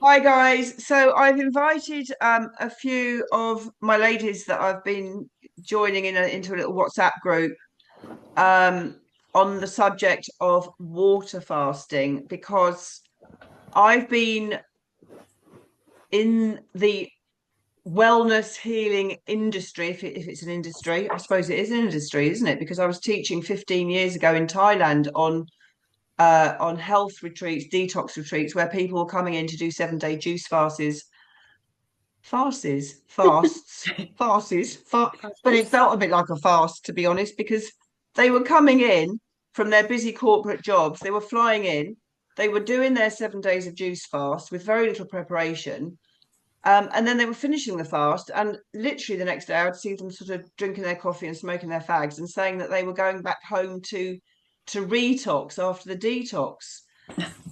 Hi guys. So I've invited a few of my ladies that I've been joining into a little WhatsApp group um, on the subject of water fasting because I've been in the wellness healing industry, if it's an industry. I suppose it is an industry, isn't it? Because I was teaching 15 years ago in Thailand on health retreats, detox retreats, where people were coming in to do 7-day juice fasts, but it felt a bit like a fast, to be honest, because they were coming in from their busy corporate jobs. They were flying in, they were doing their 7 days of juice fast with very little preparation. And then they were finishing the fast, and literally the next day, I would see them sort of drinking their coffee and smoking their fags and saying that they were going back home to retox after the detox.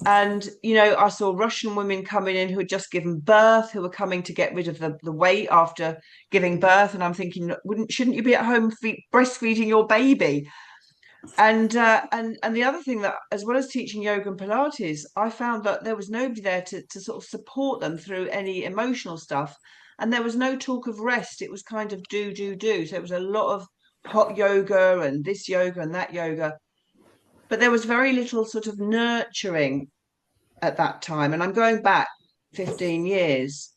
And, I saw Russian women coming in who had just given birth, who were coming to get rid of the weight after giving birth. And I'm thinking, shouldn't you be at home breastfeeding your baby? And the other thing that, as well as teaching yoga and Pilates, I found that there was nobody there to sort of support them through any emotional stuff. And there was no talk of rest. It was kind of do, do, do. So it was a lot of hot yoga and this yoga and that yoga. But there was very little sort of nurturing at that time. And I'm going back 15 years.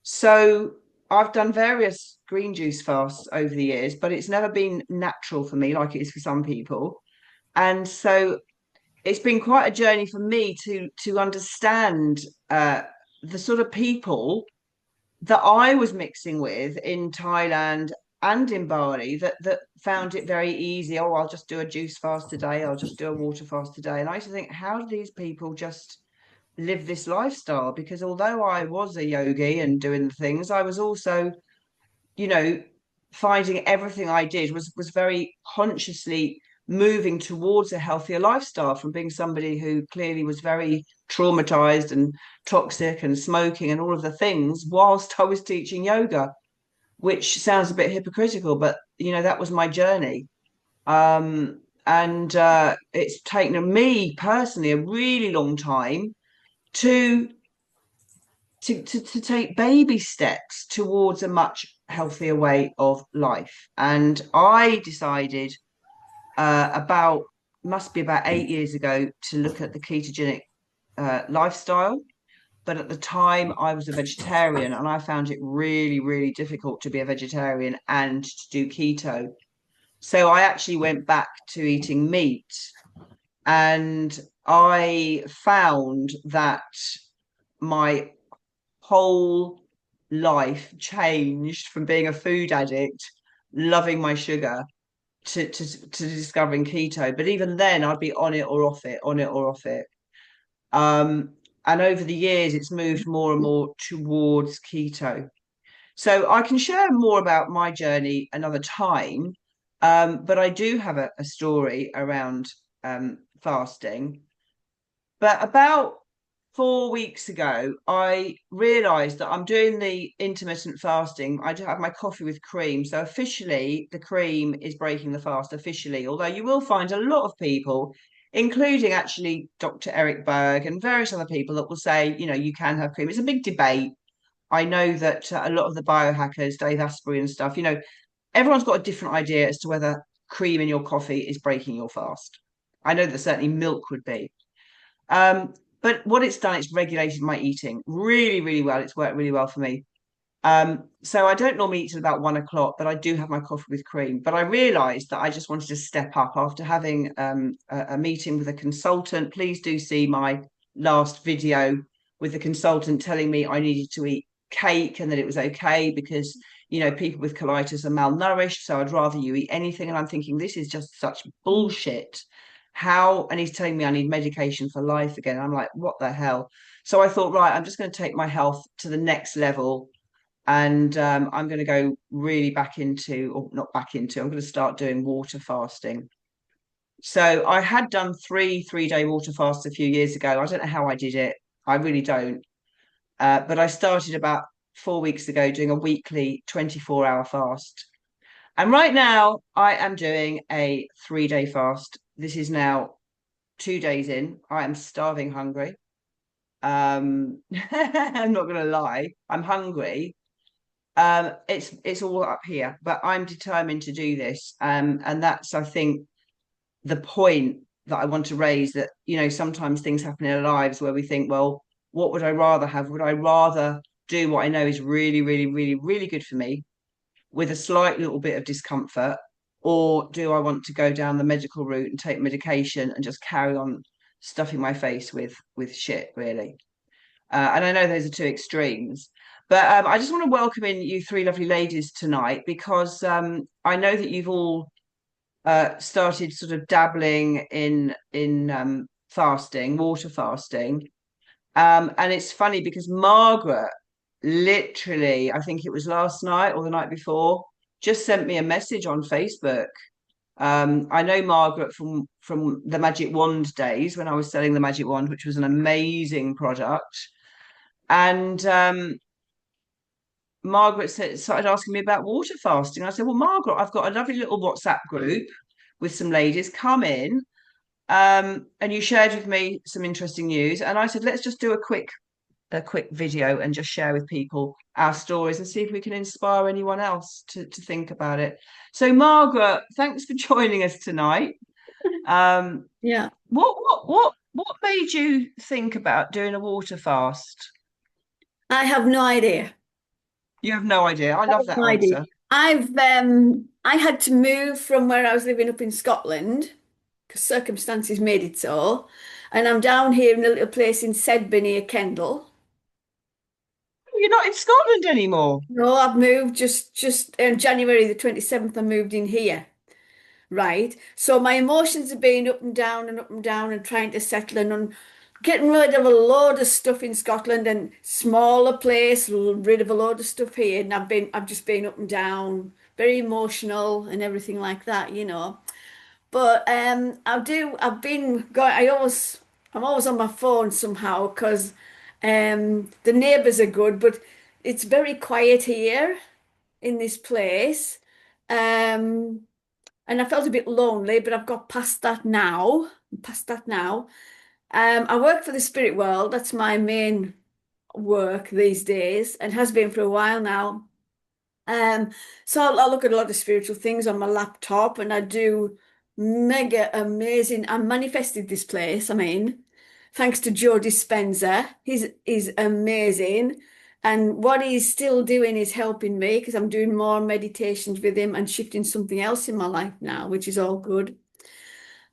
So I've done various green juice fasts over the years, but it's never been natural for me like it is for some people. And so it's been quite a journey for me to understand the sort of people that I was mixing with in Thailand and in Bali that found it very easy. Oh, I'll just do a juice fast today. I'll just do a water fast today. And I used to think, how do these people just live this lifestyle? Because although I was a yogi and doing the things, I was also, you know, finding everything I did was very consciously moving towards a healthier lifestyle from being somebody who clearly was very traumatized and toxic and smoking and all of the things whilst I was teaching yoga, which sounds a bit hypocritical, but that was my journey. And it's taken me personally a really long time to to take baby steps towards a much healthier way of life. And I decided about must be about 8 years ago to look at the ketogenic lifestyle. But at the time, I was a vegetarian, and I found it really, really difficult to be a vegetarian and to do keto. So I actually went back to eating meat, and I found that my whole life changed from being a food addict, loving my sugar, to discovering keto. But even then, I'd be on it or off it, on it or off it. Um, and over the years, it's moved more and more towards keto. So I can share more about my journey another time. But I do have a story around fasting. But about 4 weeks ago, I realized that I'm doing the intermittent fasting. I do have my coffee with cream. So officially, the cream is breaking the fast officially. Although you will find a lot of people, including actually Dr. Eric Berg and various other people, that will say, you can have cream. It's a big debate. I know that a lot of the biohackers, Dave Asprey and stuff, everyone's got a different idea as to whether cream in your coffee is breaking your fast. I know that certainly milk would be. Um, but what it's done, it's regulated my eating really, really well. It's worked really well for me. So I don't normally eat till about 1 o'clock, but I do have my coffee with cream. But I realised that I just wanted to step up after having a meeting with a consultant. Please do see my last video with the consultant telling me I needed to eat cake and that it was okay because people with colitis are malnourished. So I'd rather you eat anything. And I'm thinking this is just such bullshit. How? And he's telling me I need medication for life again. I'm like, what the hell? So I thought, right, I'm just going to take my health to the next level, and I'm going to go really back into, or not back into, I'm going to start doing water fasting. So I had done three-day water fasts a few years ago. I don't know how I did it. I really don't. But I started about 4 weeks ago doing a weekly 24-hour fast. And right now I am doing a 3-day fast. This is now 2 days in. I am starving hungry. I'm not going to lie, I'm hungry. It's all up here, but I'm determined to do this. And that's, I think, the point that I want to raise, that, sometimes things happen in our lives where we think, well, what would I rather have? Would I rather do what I know is really, really, really, really good for me with a slight little bit of discomfort? Or do I want to go down the medical route and take medication and just carry on stuffing my face with shit, really? And I know those are two extremes. But I just want to welcome in you three lovely ladies tonight, because I know that you've all started sort of dabbling in fasting, water fasting. And it's funny because Margaret, literally, I think it was last night or the night before, just sent me a message on Facebook. I know Margaret from the Magic Wand days, when I was selling the Magic Wand, which was an amazing product. And Margaret started asking me about water fasting. I said, well, Margaret, I've got a lovely little WhatsApp group with some ladies. Come in. And you shared with me some interesting news. And I said, let's just do a quick video and just share with people our stories and see if we can inspire anyone else to think about it. So, Margaret, thanks for joining us tonight. Um, Yeah, what made you think about doing a water fast? I have no idea. You have no idea. I I love have that no idea. answer. I had to move from where I was living up in Scotland because circumstances made it so. And I'm down here in a little place in Sedberny near Kendal. You're not in Scotland anymore. No, I've moved just January the 27th, I moved in here. Right. So my emotions have been up and down and trying to settle and getting rid of a load of stuff in Scotland and smaller place, rid of a load of stuff here. And I've just been up and down, very emotional and everything like that, you know. But I've been going, I'm always on my phone somehow because the neighbours are good, but it's very quiet here in this place. Um, and I felt a bit lonely, but I've got past that now. Past that now. I work for the spirit world. That's my main work these days, and has been for a while now. Um, so I look at a lot of spiritual things on my laptop, and I do mega amazing. I manifested this place. I mean, thanks to Joe Dispenza. He's amazing. And what he's still doing is helping me because I'm doing more meditations with him and shifting something else in my life now, which is all good.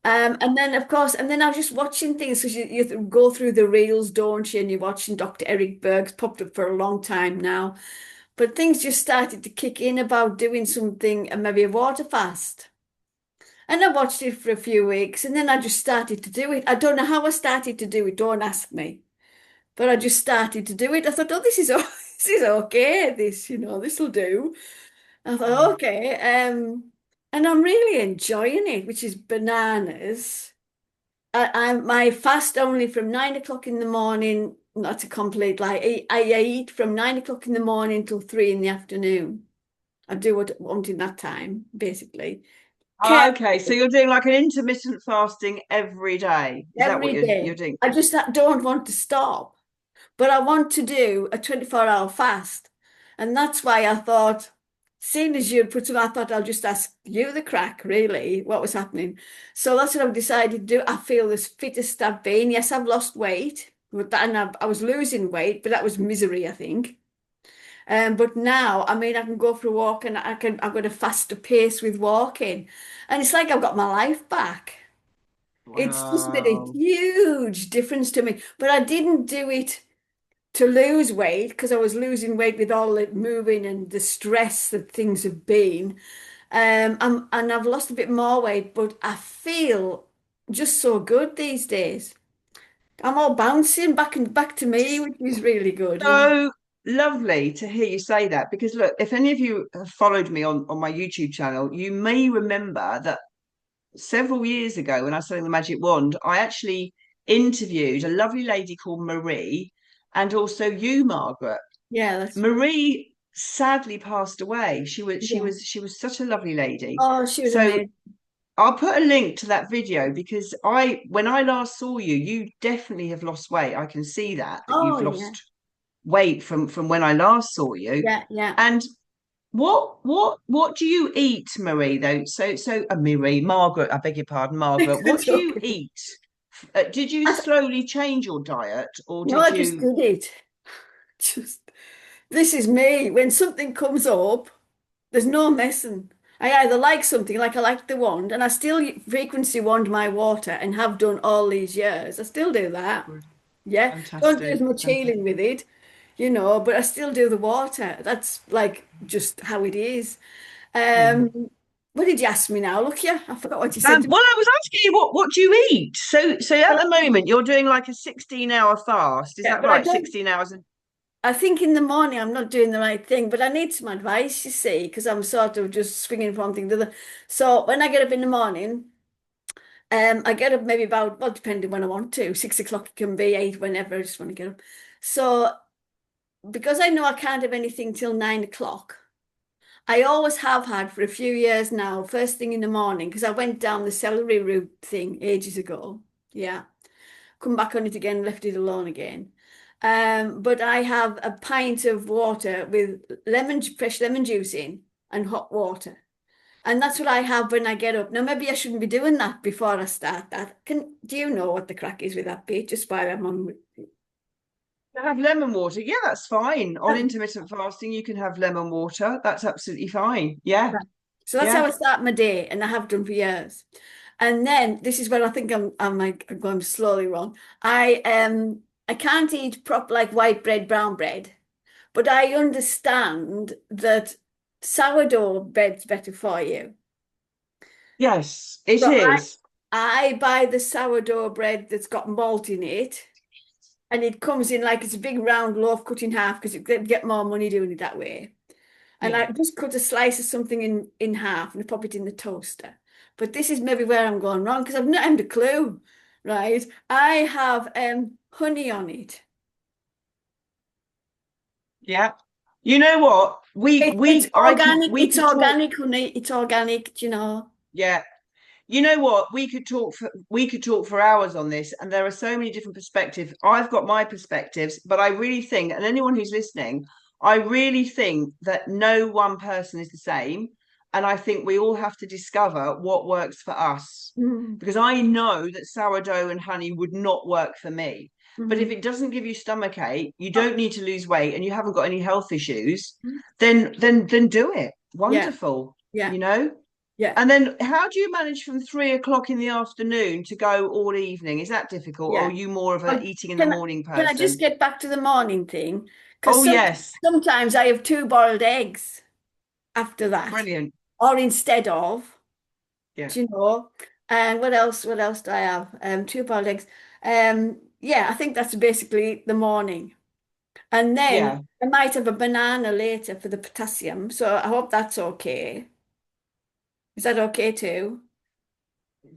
And then of course, and then I was just watching things because you go through the reels, don't you? And you're watching Dr. Eric Berg's popped up for a long time now. But things just started to kick in about doing something, maybe a water fast. And I watched it for a few weeks and then I just started to do it. I don't know how I started to do it, don't ask me. But I just started to do it. I thought, oh, this is okay. This will do. I thought, okay. And I'm really enjoying it, which is bananas. My fast only from 9 o'clock in the morning, not a complete lie. I eat from 9 o'clock in the morning till 3 in the afternoon. I do what I want in that time, basically. Ah, Care okay, so you're doing like an intermittent fasting every day. Is that what every you're day. doing? I just don't want to stop, but I want to do a 24-hour fast. And that's why I thought, seeing as you'd put some, I thought I'll just ask you the crack, really, what was happening. So that's what I've decided to do. I feel as fit as I've been. Yes, I've lost weight, and I was losing weight, but that was misery, I think. But now, I mean, I can go for a walk and I've got a faster pace with walking. And it's like I've got my life back. It's just made a Wow. huge difference to me. But I didn't do it to lose weight because I was losing weight with all the moving and the stress that things have been. And I've lost a bit more weight, but I feel just so good these days. I'm all bouncing back and back to me, which is really good, you know. So lovely to hear you say that, because look, if any of you have followed me on my YouTube channel, you may remember that several years ago when I was selling the Magic Wand, I actually interviewed a lovely lady called Marie, and also you, Margaret. Yeah, that's right. Marie sadly passed away. She was she Yeah. was she was such a lovely lady. Oh, she was So amazing. I'll put a link to that video because when I last saw you, you definitely have lost weight. I can see that Oh you've yeah, lost weight from when I last saw you. yeah, yeah. And what do you eat, Marie, though? Marie, Margaret, I beg your pardon, Margaret. What It's do you okay. eat? Did you I, slowly change your diet, or no, did I just you? did it. Just this is me. When something comes up, there's no messing. I either like something, like I like the wand, and I still frequency wand my water and have done all these years. I still do that. Yeah, don't do as Fantastic, much healing fantastic. with it, but I still do the water. That's like just how it is. Yeah. Um, what did you ask me now? Look here, I forgot what you said to me. Well, I was asking you what do you eat? So at Well, the moment you're doing like a 16-hour fast. Is yeah, that but I right? don't. 16 hours. I think in the morning I'm not doing the right thing, but I need some advice, you see, because I'm sort of just swinging from one thing to the other. So when I get up in the morning, I get up maybe about, well, depending when I want to, 6 o'clock it can be, eight, whenever I just want to get up. So because I know I can't have anything till 9 o'clock, I always have had for a few years now, first thing in the morning, because I went down the celery route thing ages ago. Yeah. Come back on it again, left it alone again. But I have a pint of water with fresh lemon juice in and hot water. And that's what I have when I get up. Now, maybe I shouldn't be doing that before I start that. Do you know what the crack is with that bit? Just while I'm on with Have lemon water. Yeah, that's fine. On that. intermittent fasting, you can have lemon water. That's absolutely fine. Yeah, Right. So that's how I yeah. start my day, and I have done for years. And then this is where I think I'm like I'm going slowly wrong. I can't eat proper like white bread, brown bread. But I understand that sourdough bread's better for you. Yes, it So is. I buy the sourdough bread that's got malt in it, and it comes in like it's a big round loaf cut in half because you get more money doing it that way. And Yeah. I just cut a slice of something in half and pop it in the toaster. But this is maybe where I'm going wrong because I've not had a clue, right? I have honey on it. Yeah. You know what? It's organic. We It's could talk. organic honey. It's organic, you know. Yeah. You know what? We could talk for hours on this, and there are so many different perspectives. I've got my perspectives, but I really think, and anyone who's listening, I really think that no one person is the same, and I think we all have to discover what works for us. Mm. Because I know that sourdough and honey would not work for me. But if Mhm. it doesn't give you stomach ache, you don't need to lose weight, and you haven't got any health issues, then do it. Yeah, Wonderful, yeah, you know? yeah, And then how do you manage from 3 o'clock in the afternoon to go all evening? Is that difficult? Or are yeah. you more of a Well, eating in the can I, morning can I just person? get back to the morning thing? Because Oh, yes. sometimes I have two boiled eggs after that, Brilliant. or instead of, Yeah. do you know? And what else? What else do I have? Two boiled eggs. Yeah, I think that's basically the morning. And then Yeah. I might have a banana later for the potassium. So I hope that's okay. Is that okay too?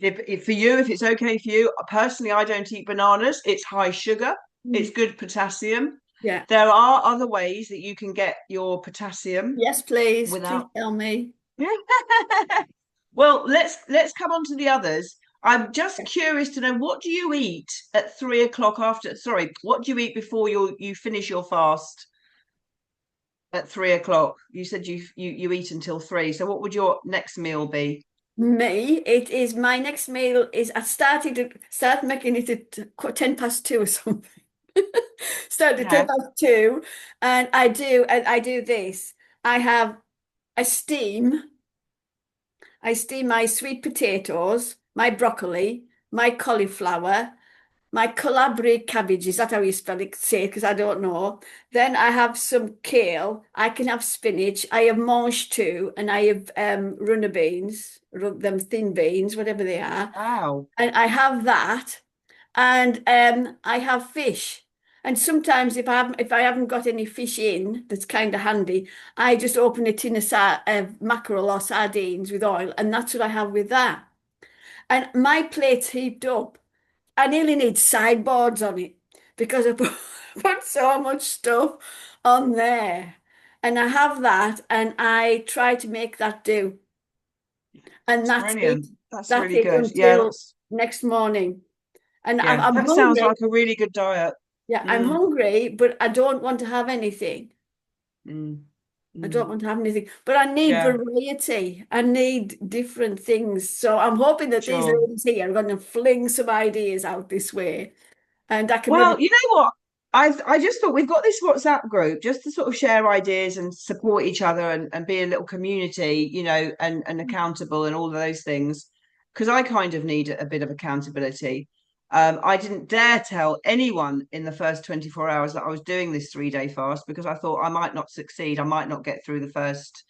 If for you, if it's okay for you, personally, I don't eat bananas. It's high sugar. It's Mm. good potassium. Yeah. There are other ways that you can get your potassium Yes, please. Please without. tell me. Well, let's come on to the others. I'm just curious to know what do you eat at 3 o'clock after, sorry, what do you eat before you finish your fast at 3 o'clock? You said you eat until three. So what would your next meal be? Me, it is my next meal is I started to start making it at 10 past 2 or something. Started at ten Yeah. past two, and I do this. I have I steam I steam my sweet potatoes, my broccoli, my cauliflower, my Calabrian cabbage. Is that how you spell it? Say it because I don't know. Then I have some kale. I can have spinach. I have mange too, and I have runner beans, them thin beans, whatever they are. Wow. And I have that, and I have fish. And sometimes if I haven't got any fish in, that's kind of handy. I just open a tin of mackerel or sardines with oil, and that's what I have with that. And my plate's heaped up. I nearly need sideboards on it because I put, put so much stuff on there. And I have that, and I try to make that do. And It's that's it. brilliant. That's That's really it good. Yeah, until next morning. And yeah, I'm that sounds hungry. like a really good diet. Yeah, I'm Mm, hungry, but I don't want to have anything. mm, I don't mm. want to have anything, but I need Yeah, variety. I need different things. So I'm hoping that these sure. ladies here are going to fling some ideas out this way, and I can maybe. Well, you know what? I just thought we've got this WhatsApp group just to sort of share ideas and support each other and be a little community, and accountable and all of those things. Because I kind of need a bit of accountability. I didn't dare tell anyone in the first 24 hours that I was doing this 3-day fast because I thought I might not succeed. I might not get through the first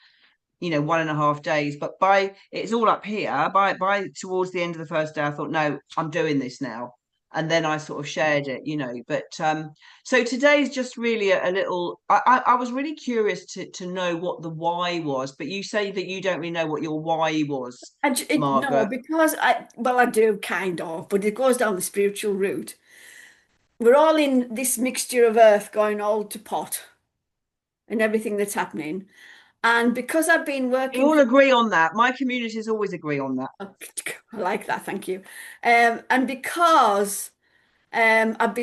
1.5 days, but by it's all up here by towards the end of the first day I thought, no, I'm doing this now, and then I sort of shared it, but so today's just really a little I was really curious to know what the why was, but you say that you don't really know what your why was, No, Margaret. because I do kind of, but it goes down the spiritual route. We're all in this mixture of earth going all to pot and everything that's happening. And because I've been We working all for, agree on that. My communities always agree on that. I like that, thank you. And because I've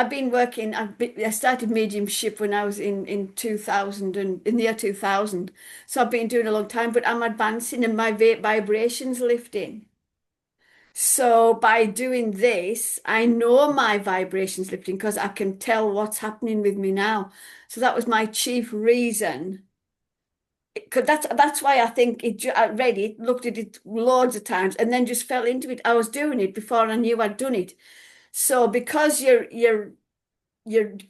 been working. I started mediumship when I was in 2000 and in the year 2000. So I've been doing a long time, but I'm advancing and my vibrations lifting. So by doing this, I know my vibrations lifting because I can tell what's happening with me now. So that was my chief reason. Because that's why I think I read it, looked at it loads of times, and then just fell into it. I was doing it before I knew I'd done it. So because you're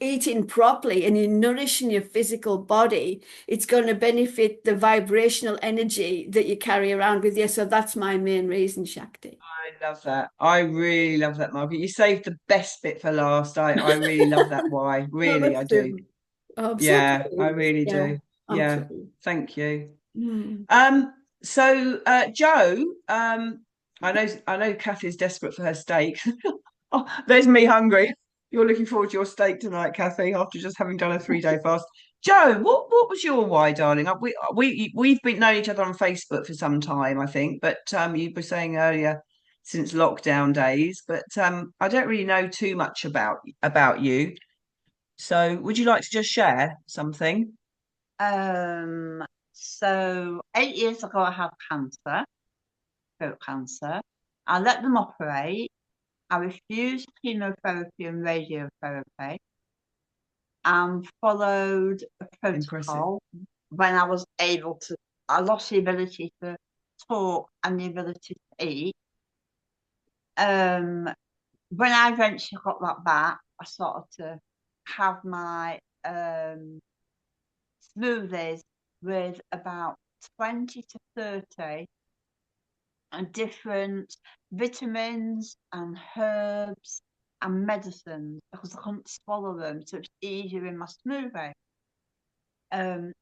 eating properly and you're nourishing your physical body, it's going to benefit the vibrational energy that you carry around with you. So that's my main reason, Shakti. I love that. I really love that, Margaret. You saved the best bit for last. I really love that why. Oh, Really, I that's do. true. Oh, I'm so Yeah, I pleased. really Yeah, do. I'm Yeah, pleased. thank you. Mm. So Joe, I know Kathy's desperate for her steak. Oh, there's me hungry. You're looking forward to your steak tonight, Kathy, after just having done a 3-day fast. Joe, what was your why, darling? We've been knowing each other on Facebook for some time, I think, but you were saying earlier since lockdown days, but I don't really know too much about you. So would you like to just share something? Um, so 8 years ago, I had cancer, throat cancer. I let them operate. I refused chemotherapy and radiotherapy and followed a Impressive. protocol when I was able to. I lost the ability to talk and the ability to eat. Um, when I eventually got that back, I started to have my smoothies with about 20 to 30 and different vitamins and herbs and medicines because I couldn't swallow them, so it's easier in my smoothie. Um,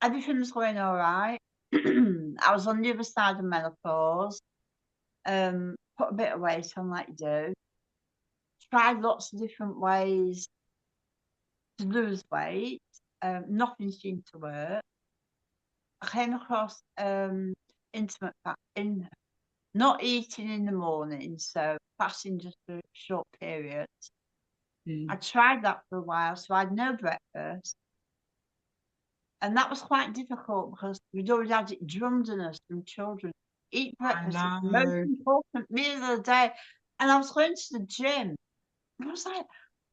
Everything was going all right. I was on the other side of menopause. Put a bit of weight on like you do. Tried lots of different ways to lose weight. Nothing seemed to work. I came across intermittent in not eating in the morning, so fasting just for short periods. I Mm. tried that for a while, so I had no breakfast. And that was quite difficult because we'd already had it drummed in us from children. Eat I breakfast, it's the most know. important meal of the day. And I was going to the gym. And I was like,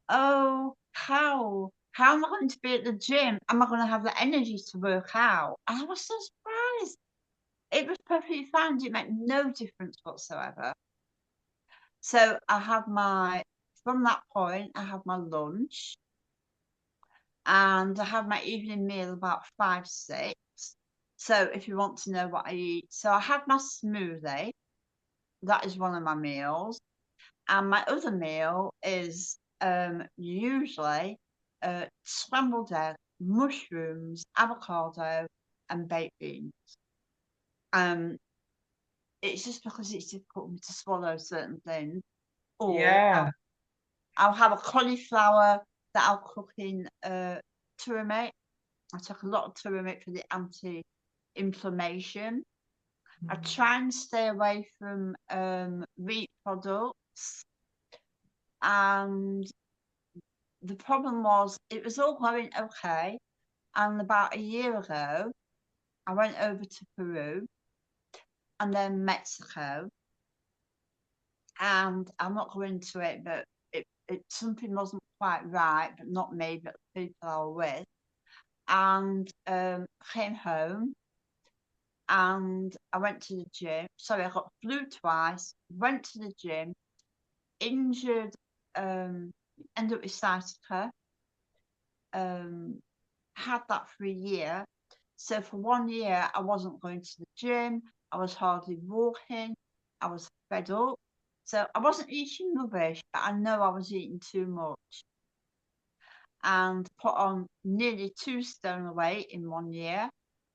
oh, how am I going to be at the gym? Am I going to have the energy to work out? And I was so surprised. It was perfectly fine. It made no difference whatsoever. So from that point, I have my lunch and I have my evening meal about 5, 6. So if you want to know what I eat, so I have my smoothie. That is one of my meals. And my other meal is usually scrambled egg, mushrooms, avocado, and baked beans. Um, it's just because it's difficult for me to swallow certain things. Or Yeah. I'll have a cauliflower that I'll cook in turmeric. I take a lot of turmeric for the anti-inflammation. I try and stay away from wheat products. And the problem was, it was all going okay. And about a year ago, I went over to Peru and then Mexico. And I'm not going into it, but something wasn't quite right, but not me, but the people I was with. And came home and I went to the gym. Sorry, I got flu twice, went to the gym, injured, ended up with sciatica, had that for a year. So for 1 year, I wasn't going to the gym. I was hardly walking. I was fed up. So I wasn't eating rubbish, but I know I was eating too much. And put on nearly 2 stone weight in 1 year.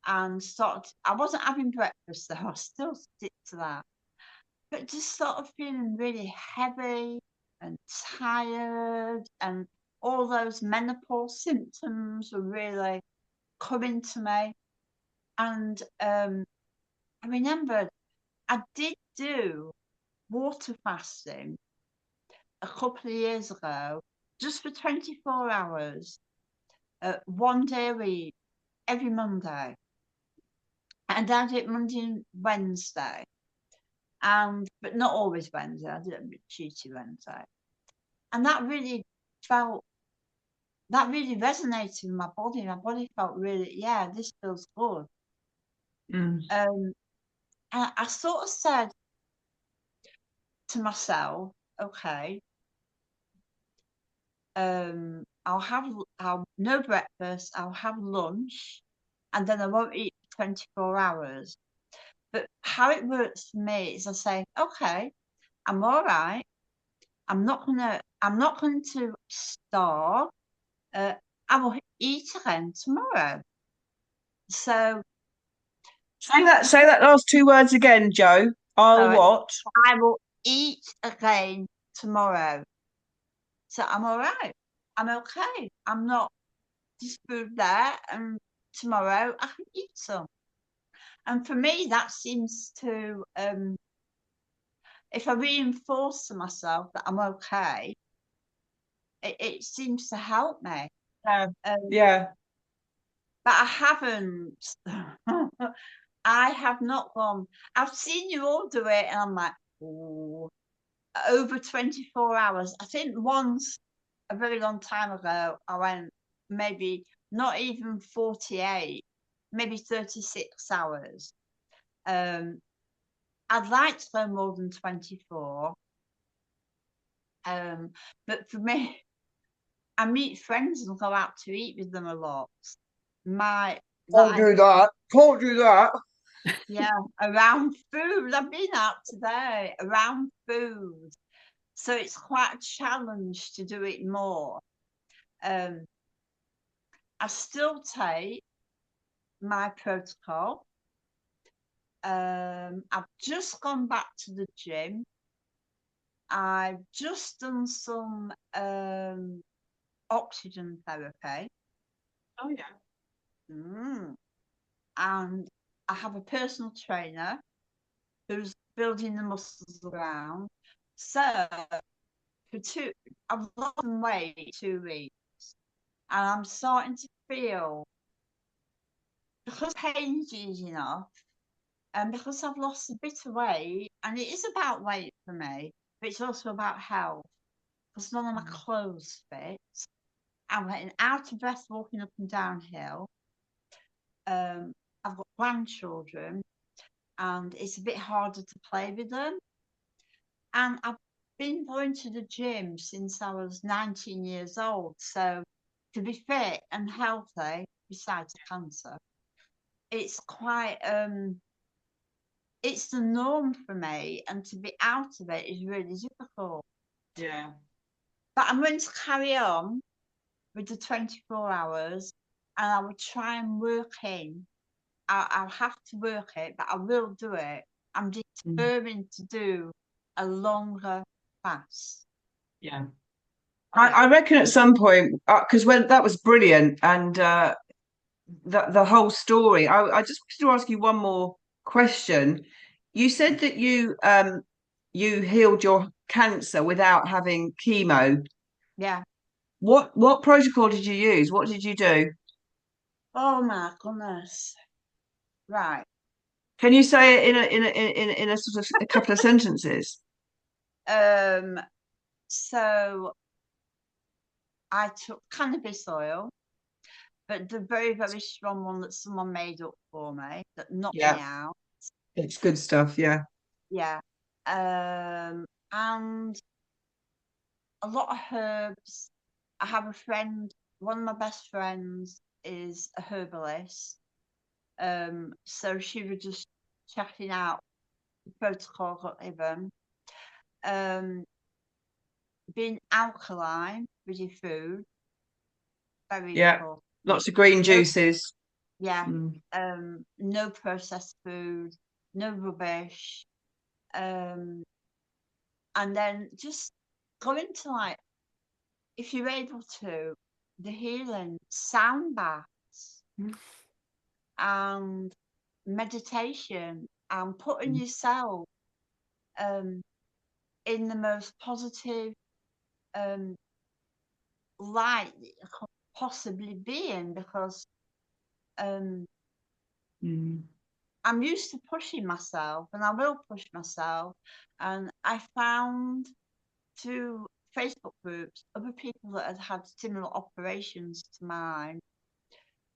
And I wasn't having breakfast though, I still stick to that. But just sort of feeling really heavy and tired, and all those menopause symptoms were really coming to me. And I remembered I did do water fasting a couple of years ago, just for 24 hours, 1 day a week, every Monday. And I did it Monday and Wednesday. But not always Wednesday, I did it Tuesday, Wednesday. And that really resonated with my body. My body felt really, yeah, this feels good. Mm. And I sort of said to myself, okay, I'll no breakfast, I'll have lunch, and then I won't eat for 24 hours. But how it works for me is I say, okay, I'm all right. I'm not going to starve. I will eat again tomorrow. So Say that last two words again, Joe. I'll sorry, what? I will eat again tomorrow. So I'm all right. I'm okay. I'm not just food there, and tomorrow I can eat some. And for me, that seems to, if I reinforce to myself that I'm okay, it seems to help me. Yeah. Um, Yeah. but I haven't. I have not gone. I've seen you all do it, and I'm like, oh, over 24 hours. I think once, a very long time ago, I went maybe not even 48, maybe 36 hours. I'd like to go more than 24. But for me, I meet friends and go out to eat with them a lot. Can't do that. Can't do that. Yeah, around food. I've been out today around food. So it's quite a challenge to do it more. I still take my protocol. I've just gone back to the gym. I've just done some oxygen therapy. Oh yeah. And I have a personal trainer who's building the muscles around. So I've lost some weight 2 weeks, and I'm starting to feel, because pain's easy enough, and because I've lost a bit of weight, and it is about weight for me, but it's also about health, because none of my clothes fit. I'm getting out of breath walking up and down hill. I've got grandchildren, and it's a bit harder to play with them. And I've been going to the gym since I was 19 years old. So to be fit and healthy, besides cancer, it's quite, it's the norm for me. And to be out of it is really difficult. Yeah. But I'm going to carry on with the 24 hours, and I will try and work in. I'll have to work it, but I will do it. I'm determined to do a longer fast. Yeah. I reckon at some point, because when that was brilliant, and the whole story. I just wanted to ask you one more question. You said that you healed your cancer without having chemo. Yeah. What protocol did you use? What did you do? Oh my goodness. Right. Can you say it in a sort of a couple of sentences? So I took cannabis oil, but the very, very strong one that someone made up for me that knocked me Yeah, out. it's good stuff. Yeah. Yeah. And a lot of herbs. I have a friend, one of my best friends is a herbalist. So she was just checking out the protocol got given. Being alkaline with your food, very Yeah. important. Lots of green No, juices. yeah. Mm. No processed food, no rubbish. And then just going to like, if you're able to, the healing sound baths and meditation and putting yourself um, in the most positive um, light that you could possibly be in, because um, Mm. I'm used to pushing myself and I will push myself. And I found through Facebook groups other people that had had similar operations to mine.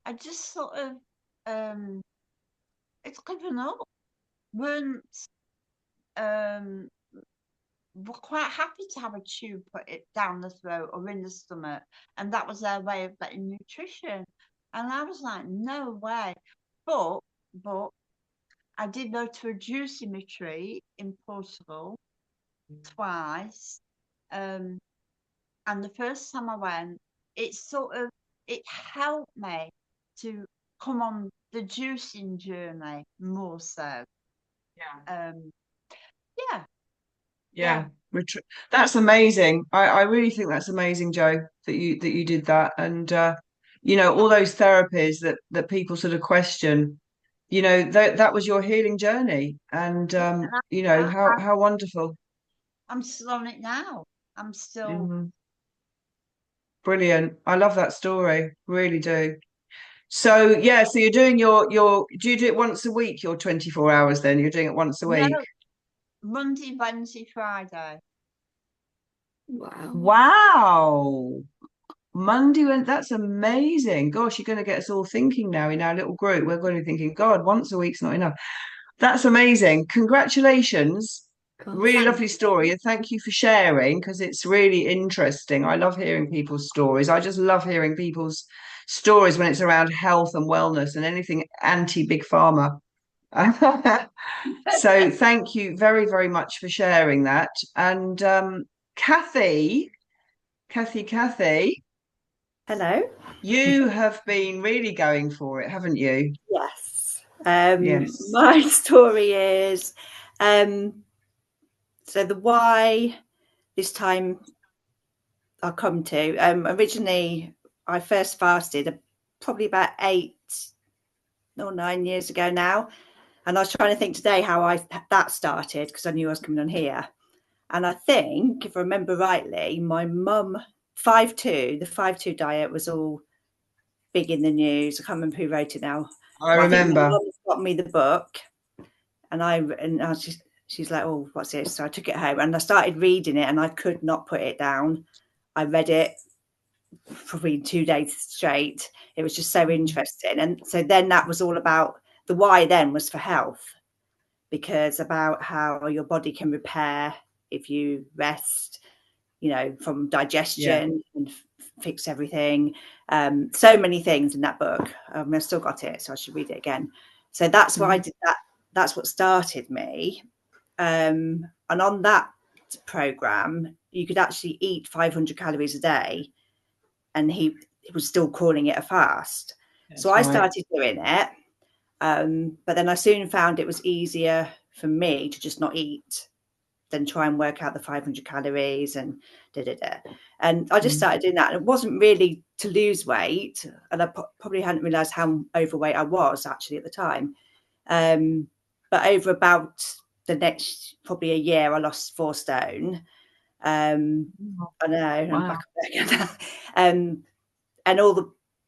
I just sort of, it's given up. Weren't, um, were quite happy to have a tube put it down the throat or in the stomach. And that was their way of getting nutrition. And I was like, no way. But I did go to a juicing retreat in Portugal twice. Um, and the first time I went, it helped me to come on the juicing journey more so. Yeah. Um, yeah, yeah. Yeah. That's amazing. I really think that's amazing, Joe, that you did that. And all those therapies that people sort of question, that was your healing journey. And And how wonderful. I'm still on it now. I'm still. Mhm. Brilliant. I love that story. Really do. So yeah, so you're doing your do you do it once a week, your 24 hours then? You're doing it once a No, week? Monday, Wednesday, Friday. Wow. Wow. Monday went, that's amazing. Gosh, you're going to get us all thinking now in our little group. We're going to be thinking, God, once a week's not enough. That's amazing. Congratulations. Really Gosh. Thank lovely you. story. And thank you for sharing because it's really interesting. I love hearing people's stories. I just love hearing people's stories when it's around health and wellness and anything anti big pharma. So thank you very, very much for sharing that. And Kathy, Kathy, Hello. you have been really going for it, haven't you? Yes. Yes. My story is so the why this time I'll come to. Originally, I first fasted probably about 8 or 9 years ago now, and I was trying to think today how that started because I knew I was coming on here. And I think, if I remember rightly, my mum 5-2, the 5-2 diet was all big in the news. I can't remember who wrote it now. I But I think my remember. mum got me the book, and she's like, "Oh, what's this?" So I took it home and I started reading it, and I could not put it down. I read it probably 2 days straight. It was just so interesting, and so then that was all about the why. Then was for health, because about how your body can repair if you rest, from Yeah. digestion and fix everything. So many things in that book. I've still got it, so I should read it again. So that's why I did that. That's what started me. And on that program, you could actually eat 500 calories a day, and he was still calling it a fast. That's So I right. started doing it. But then I soon found it was easier for me to just not eat than try and work out the 500 calories and And I just started doing that. And it wasn't really to lose weight. And I probably hadn't realized how overweight I was actually at the time. but over about the next probably a year, I lost 4 stone. I know, I'm Wow. back up there again. And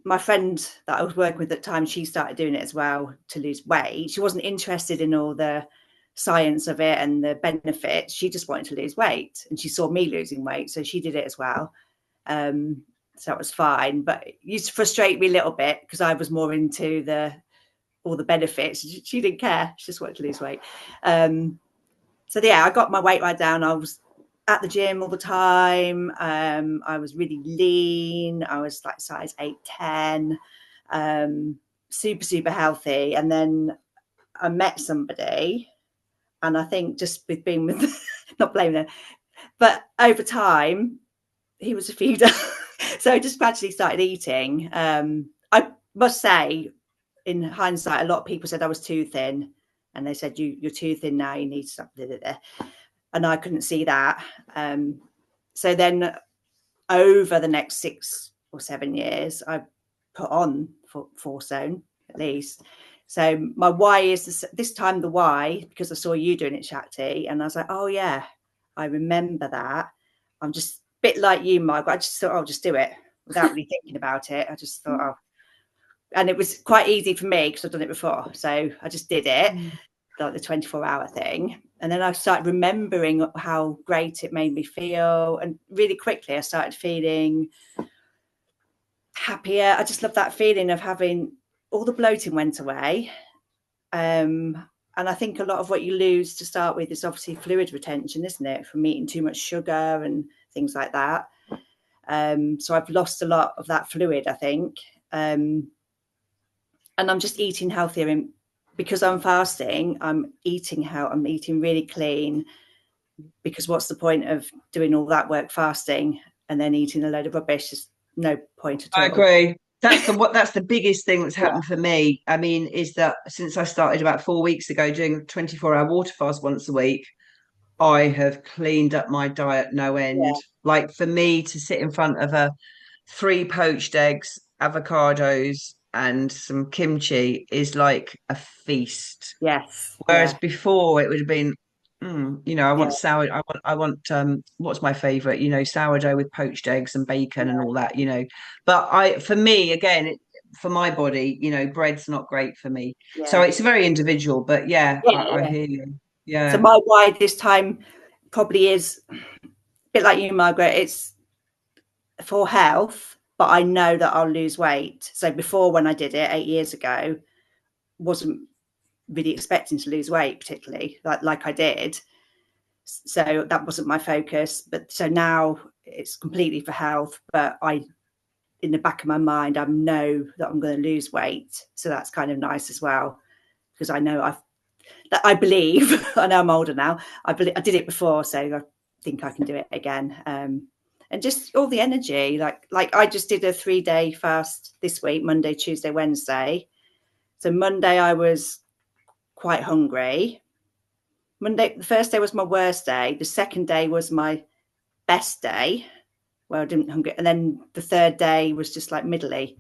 my friend that I was working with at the time, she started doing it as well to lose weight. She wasn't interested in all the science of it and the benefits. She just wanted to lose weight, and she saw me losing weight, so she did it as well. So that was fine, but it used to frustrate me a little bit because I was more into all the benefits. She didn't care. She just wanted to lose weight. So yeah, I got my weight right down. I was at the gym all the time. I was really lean. I was like size 8, 10, super, super healthy. And then I met somebody, and I think just with being with, not blaming them, but over time, he was a feeder. So I just gradually started eating. I must say, in hindsight, a lot of people said I was too thin, and they said, you're too thin now, you need something. And I couldn't see that. So then over the next 6 or 7 years, I put on 4 stone at least. So my why is this time the why, because I saw you doing it, Shakti, and I was like, oh yeah, I remember that. I'm just a bit like you, Margaret. I just thought I'll just do it without really thinking about it. I just thought, oh, and it was quite easy for me because I've done it before. So I just did it, like the 24-hour thing. And then I started remembering how great it made me feel. And really quickly, I started feeling happier. I just love that feeling of having all the bloating went away. And I think a lot of what you lose to start with is obviously fluid retention, isn't it? From eating too much sugar and things like that. So I've lost a lot of that fluid, I think. And I'm just eating healthier because I'm fasting. I'm eating really clean, because what's the point of doing all that work fasting and then eating a load of rubbish? There's no point at all. I agree. That's the biggest thing that's happened for me. I mean, is that since I started about 4 weeks ago doing a 24-hour water fast once a week, I have cleaned up my diet no end. Yeah. Like, for me to sit in front of 3 poached eggs, avocados, and some kimchi is like a feast. Yes. Whereas Yeah. before it would have been, I want Yeah. sour. I want what's my favorite? Sourdough with poached eggs and bacon and all that. But for me, again, for my body, bread's not great for me. So Yeah. it's very individual. But yeah, I Yeah. hear you. So Yeah. my why this time probably is a bit like you, Margaret. It's for health, but I know that I'll lose weight. So before, when I did it 8 years ago, wasn't really expecting to lose weight particularly like I did. So that wasn't my focus. But so now it's completely for health, but in the back of my mind, I know that I'm going to lose weight. So that's kind of nice as well, because I know I believe, I know I'm older now. I did it before, so I think I can do it again. And just all the energy, like I just did a 3-day fast this week, Monday, Tuesday, Wednesday. So Monday I was quite hungry. Monday, the first day was my worst day. The second day was my best day, where I didn't hungry, and then the third day was just like middly.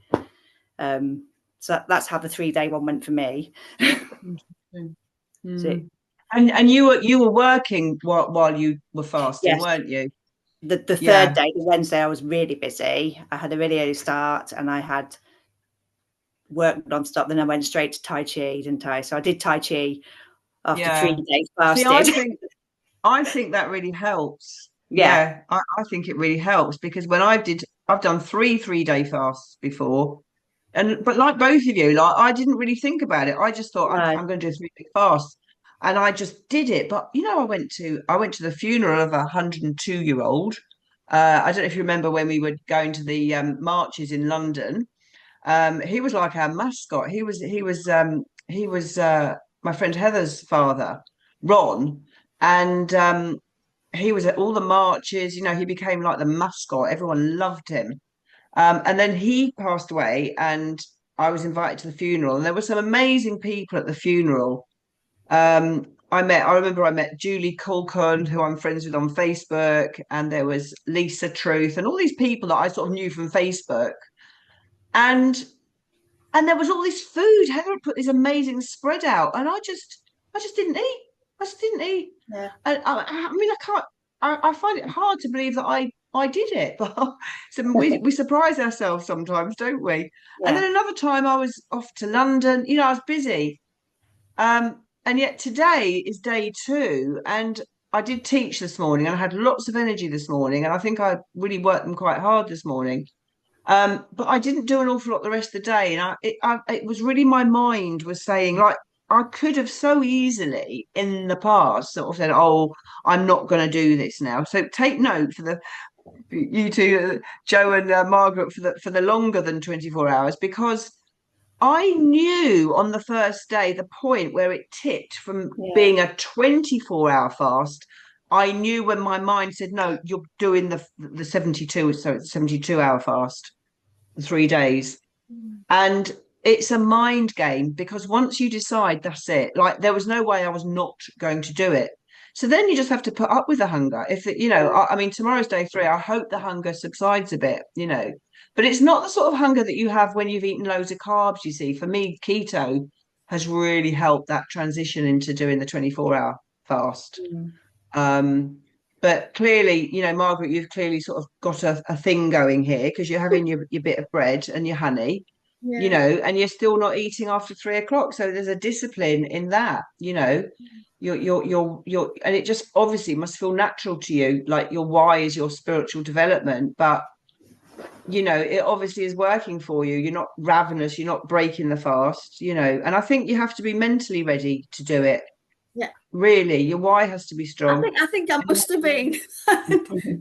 So that's how the 3-day one went for me. So, And you were working while you were fasting, yes, weren't you? the third Yeah. day, the Wednesday, I was really busy. I had a really early start, and I had work non-stop. Then I went straight to Tai Chi, didn't I? So I did Tai Chi after Yeah. 3 days See, fasted. I think that really helps. Yeah. Yeah, I think it really helps, because when I've done 3-day fasts before, but like both of you, like, I didn't really think about it. I just thought, No. I'm going to do a 3-day fast, and I just did it. But I went to the funeral of a 102-year-old. I don't know if you remember when we were going to the marches in London. He was like our mascot. He was my friend Heather's father, Ron, and he was at all the marches. He became like the mascot. Everyone loved him. And then he passed away, and I was invited to the funeral, and there were some amazing people at the funeral. I remember I met Julie Colcon, who I'm friends with on Facebook, and there was Lisa Truth, and all these people that I sort of knew from Facebook. And there was all this food. Heather had put this amazing spread out, and I just I just didn't eat. I just didn't eat. Yeah. And I mean, I can't. I find it hard to believe that I did it, but so we surprise ourselves sometimes, don't we? And Yeah. then another time I was off to London. You know, I was busy. And yet today is day two, and I did teach this morning, and I had lots of energy this morning, and I think I really worked them quite hard this morning. But I didn't do an awful lot the rest of the day, and it was really my mind was saying like I could have so easily in the past sort of said, "Oh, I'm not going to do this now." So take note for the you two, Joe and Margaret, for the longer than 24 hours, because I knew on the first day the point where it tipped from Yeah. being a 24-hour fast. I knew when my mind said, "No, you're doing the 72, so it's 72-hour fast." 3 days. And it's a mind game because once you decide that's it, like there was no way I was not going to do it. So then you just have to put up with the hunger. If it, you know, I mean, tomorrow's day three. I hope the hunger subsides a bit, you know, but it's not the sort of hunger that you have when you've eaten loads of carbs. You see, for me, keto has really helped that transition into doing the 24-hour fast. Mm. Um, but clearly, you know, Margaret, you've clearly sort of got a thing going here because you're having your bit of bread and your honey, you Yeah. know, and you're still not eating after 3 o'clock. So there's a discipline in that, you know. And it just obviously must feel natural to you, like your why is your spiritual development, but you know, it obviously is working for you. You're not ravenous, you're not breaking the fast, you know, and I think you have to be mentally ready to do it. Yeah. Really, your why has to be strong. I think I must have been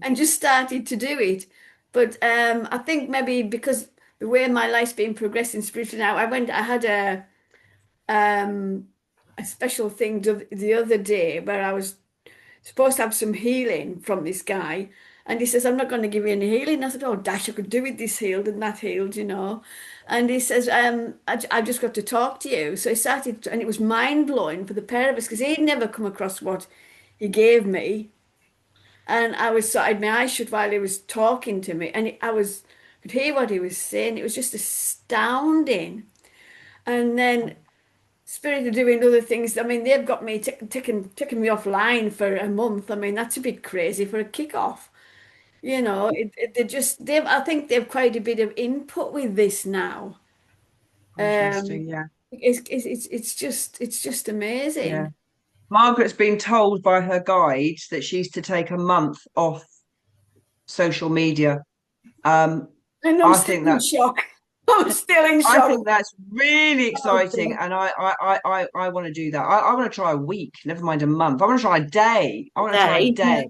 and just started to do it. But I think maybe because the way my life's been progressing spiritually now, I had um a special thing the other day where I was supposed to have some healing from this guy. And he says, I'm not going to give you any healing. I said, oh, dash, I could do with this healed and that healed, you know. And he says, I've just got to talk to you. So he started, and it was mind blowing for the pair of us because he'd never come across what he gave me. And I had my eyes shut while he was talking to me. And could hear what he was saying. It was just astounding. And then Spirit are doing other things. I mean, they've got me taking me offline for a month. I mean, that's a bit crazy for a kickoff. You know, I think they've quite a bit of input with this now. Um, Interesting, yeah. it's just Yeah. amazing. Margaret's been told by her guides that she's to take a month off social media. Um, And I'm I still think in that's shock. I'm still in I shock. think that's really exciting, and I want to do that. I want to try a week, never mind a month. I want to try a day. I want to try a Day.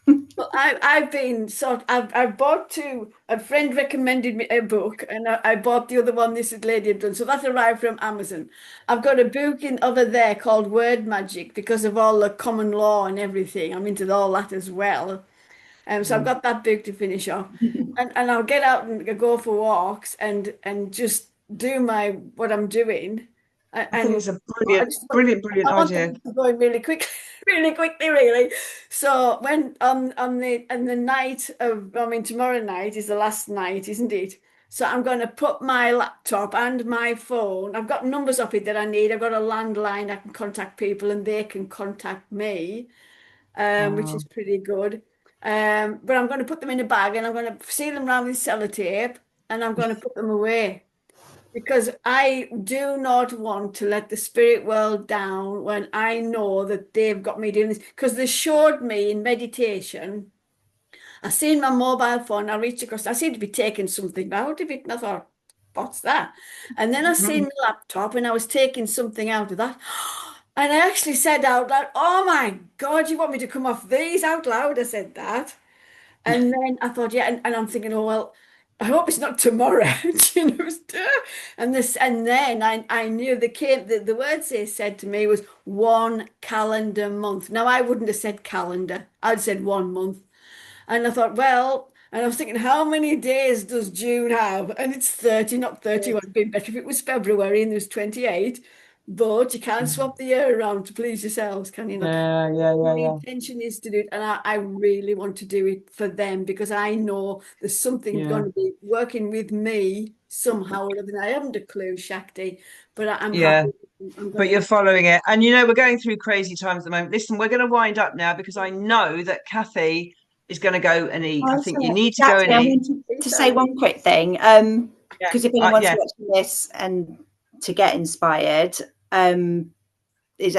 day. Well, I've been I've bought two. A friend recommended me a book, and I bought the other one this lady had done. So that arrived from Amazon. I've got a book in over there called Word Magic because of all the common law and everything. I'm into all that as well. So I've Mm. got that book to finish off, and I'll get out and go for walks and just do my what I'm doing, I think and it's a I brilliant, just brilliant, brilliant I want to idea. keep going really quick, really quickly, really. So when on the night of, I mean, tomorrow night is the last night, isn't it? So I'm going to put my laptop and my phone. I've got numbers of it that I need. I've got a landline. I can contact people and they can contact me, which Oh, is pretty good. But I'm going to put them in a bag and I'm going to seal them around with sellotape and I'm going to put them away because I do not want to let the spirit world down when I know that they've got me doing this. Because they showed me in meditation, I seen my mobile phone, I reached across, I seemed to be taking something out of it, and I thought, what's that? And then I seen mm. the laptop and I was taking something out of that. And I actually said out loud, oh my God, you want me to come off these out loud? I said that. And then I thought, yeah, and I'm thinking, oh well, I hope it's not tomorrow. You know, and then I knew the words they said to me was 1 calendar month. Now I wouldn't have said calendar, I'd said 1 month. And I thought, well, and I was thinking, how many days does June have? And it's 30, not 31. It'd be better if it was February and there's 28. But you can't swap the year around to please yourselves, can you not? My Yeah. intention is to do it, and I really want to do it for them because I know there's something Yeah. going to be working with me somehow or other. I haven't a clue, Shakti, but I'm Yeah. happy. I'm But going you're to. following it. And we're going through crazy times at the moment. Listen, we're going to wind up now because I know that Kathy is going to go and eat. I think you need to go and Exactly. I eat. wanted to say one quick thing. Yeah. Because if anyone's Yeah. watching this and to get inspired, is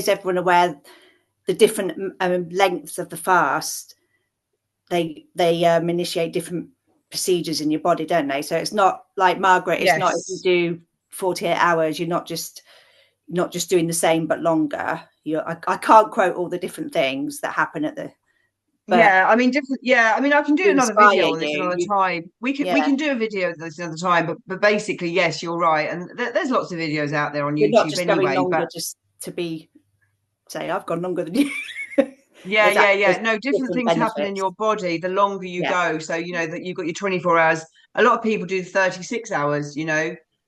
everyone aware the different lengths of the fast? They initiate different procedures in your body, don't they? So it's not like Margaret. It's not if you Yes. do 48 hours, you're not just doing the same but longer. I can't quote all the different things that happen at the. But Yeah, I mean, different. Yeah, I mean, I can do to another inspire video on this another you, time. We yeah, can do a video of this another time. But basically, yes, you're right. And there's lots of videos out there on you're not YouTube just going anyway. longer But just to be say I've gone longer than you. yeah. There's No, different different things happen in benefits. your body the longer you Yeah, go. So that you've got your 24 hours. A lot of people do 36 hours.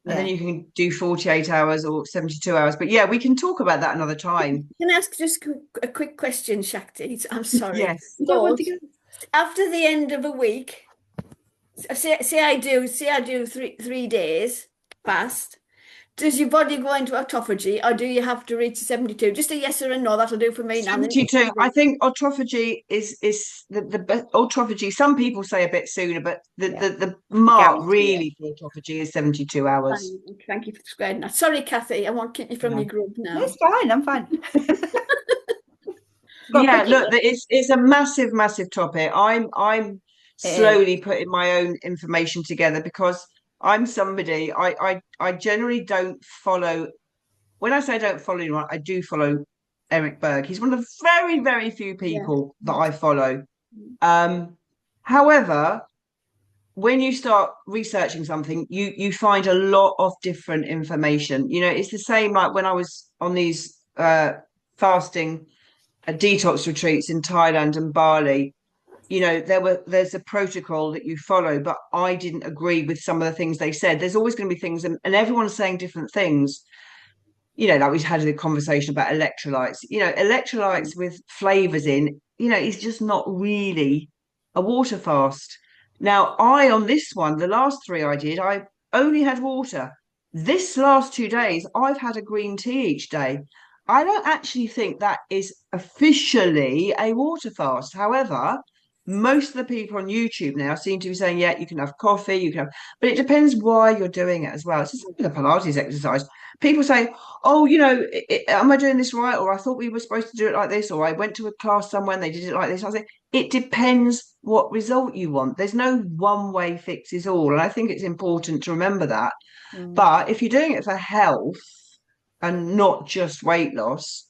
And then yeah. you can do 48 hours or 72 hours. But yeah, we can talk about that another time. Can I ask just a quick question, Shakti? I'm sorry, Yes. You don't want but to go. after the end of a week, say I do 3 days fast. Does your body go into autophagy, or do you have to reach 72? Just a yes or a no. That'll do for me now. 72. I think autophagy is the autophagy. Some people say a bit sooner, but Yeah, the I mark guarantee it. really for autophagy is 72 hours. Thank you for squaring that. Sorry, Kathy, I won't keep you from Yeah. your group now. It's fine. I'm fine. Got Yeah, cricket. look, it's a massive topic. I'm It is. slowly putting my own information together because I'm somebody I generally don't follow. When I say I don't follow anyone, I do follow Eric Berg. He's one of the very few Yeah. people that I follow. However, when you start researching something, you find a lot of different information. It's the same like when I was on these fasting detox retreats in Thailand and Bali. There's a protocol that you follow, but I didn't agree with some of the things they said. There's always going to be things, and everyone's saying different things. Like we had a conversation about electrolytes. Electrolytes with flavors in, is just not really a water fast. Now, on this one, the last three I did, I only had water. This last 2 days, I've had a green tea each day. I don't actually think that is officially a water fast. However, most of the people on YouTube now seem to be saying, yeah, you can have coffee, but it depends why you're doing it as well. It's just like a Pilates exercise. People say, oh, am I doing this right? Or I thought we were supposed to do it like this, or I went to a class somewhere and they did it like this. I say, it depends what result you want. There's no one way fixes all. And I think it's important to remember that. But if you're doing it for health and not just weight loss,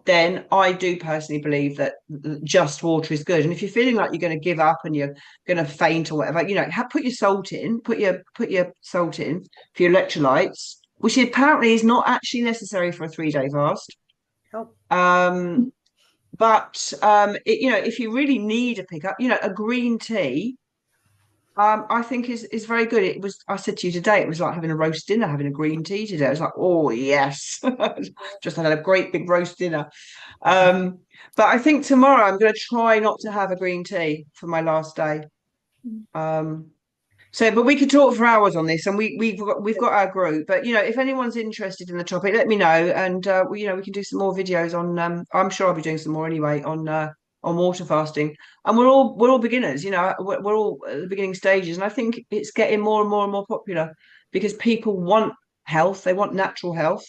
then I do personally believe that just water is good. And if you're feeling like you're going to give up and you're going to faint or whatever, put your salt in, put your salt in for your electrolytes, which apparently is not actually necessary for a 3-day fast. Oh. But if you really need a pickup, a green tea, I think is very good. It was, I said to you today, it was like having a roast dinner, having a green tea today. I was like, oh yes, just had a great big roast dinner. But I think tomorrow I'm going to try not to have a green tea for my last day. But we could talk for hours on this, and we've got our group. But if anyone's interested in the topic, let me know, and we can do some more videos on. I'm sure I'll be doing some more anyway on water fasting. And we're all beginners, we're all at the beginning stages, and I think it's getting more and more and more popular because people want health, they want natural health.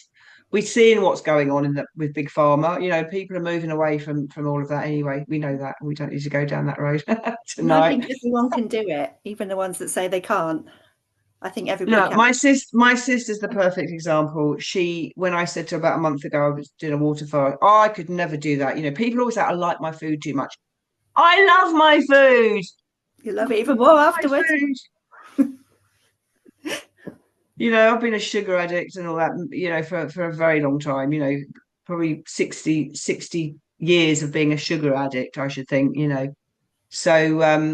We're seeing what's going on with big pharma. People are moving away from all of that anyway. We know that. We don't need to go down that road No, I tonight. think everyone can do it, even the ones that say they can't. I think everybody Look, can. my sister's the perfect example. When I said to her about a month ago I was doing a water fast, I could never do that. People always say I like my food too much. I love my food. You love it even more afterwards. I've been a sugar addict and all that, for a very long time, probably 60 years of being a sugar addict, I should think. So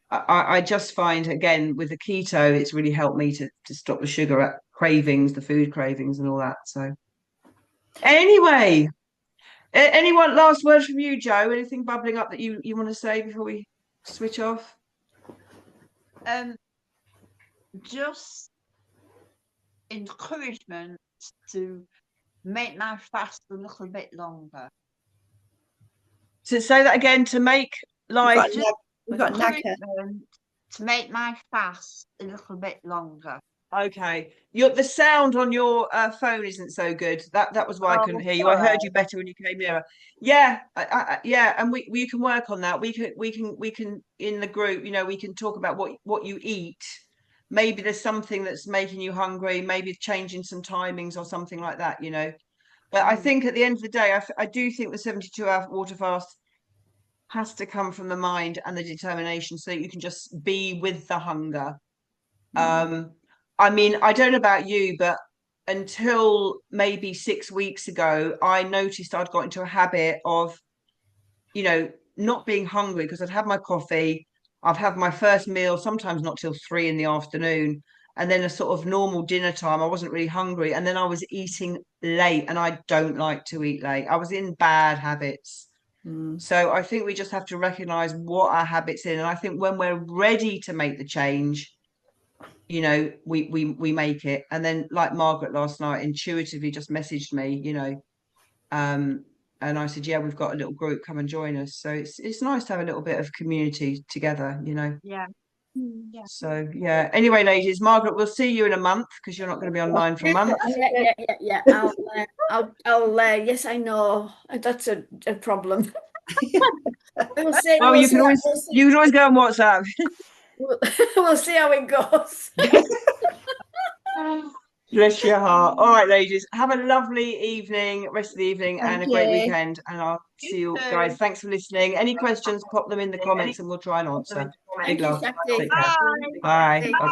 I just find, again, with the keto, it's really helped me to stop the sugar cravings, the food cravings and all that. So Anyway, anyone last words from you, Joe? Anything bubbling up that you want to say before we switch off? Just encouragement to make my fast a little bit longer. So say that again, to make life. We've got Nagger. Encouragement to make my fast a little bit longer. Okay, the sound on your phone isn't so good. That was why I couldn't hear you. I heard you better when you came nearer. Yeah, yeah, and we can work on that. We can in the group. You know, we can talk about what you eat. Maybe there's something that's making you hungry. Maybe changing some timings or something like that. You know, but I think at the end of the day, I do think the 72-hour water fast has to come from the mind and the determination, so that you can just be with the hunger. I mean, I don't know about you, but until maybe 6 weeks ago, I noticed I'd got into a habit of, you know, not being hungry because I'd have my coffee, I'd have my first meal, sometimes not till 3 in the afternoon, and then a sort of normal dinner time. I wasn't really hungry, and then I was eating late, and I don't like to eat late. I was in bad habits. So I think we just have to recognize what our habits in, and I think when we're ready to make the change, you know, we make it. And then, like Margaret last night intuitively just messaged me, you know, and I said, yeah, we've got a little group, come and join us. So it's nice to have a little bit of community together, you know. Yeah. Yeah. So yeah, anyway, ladies, Margaret, we'll see you in a month because you're not going to be online for a month. Yeah. I'll yes, I know that's a problem. We'll see. Oh, you can always go on WhatsApp. We'll see how it goes. Bless your heart. All right, ladies, have a lovely evening, rest of the evening, and a great weekend. And I'll see you guys. Thanks for listening. Any questions, pop them in the comments and we'll try and answer. Big love. Take care. Bye. Bye.